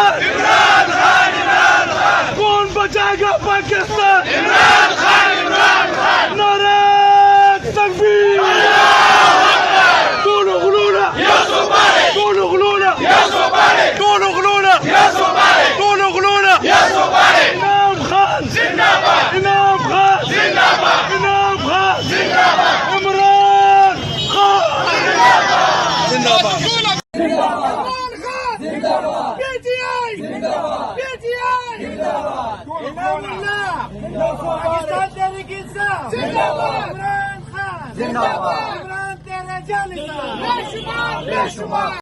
खान, इमरान खान, इमरान खान। कौन बचाएगा पाकिस्तान? इमरान खान, इमरान खान। नारे तकबीर, दोनों गुलूना, दोनों गुलूना, दोनों गुलूना, दोनों गुलूना। इनाम खान जिंदाबाद, इनाम खान जिंदाबाद, इनाम खान जिंदाबाद, इमरान खान जिंदाबाद, जिंदाबाद, पीटीआई जिंदाबाद, पीटीआई जिंदाबाद, पाकिस्तान तहरीक इंसाफ जिंदाबाद, इमरान खान जिंदाबाद, इमरान तेरे जालिम बेशुमार बेशुमार।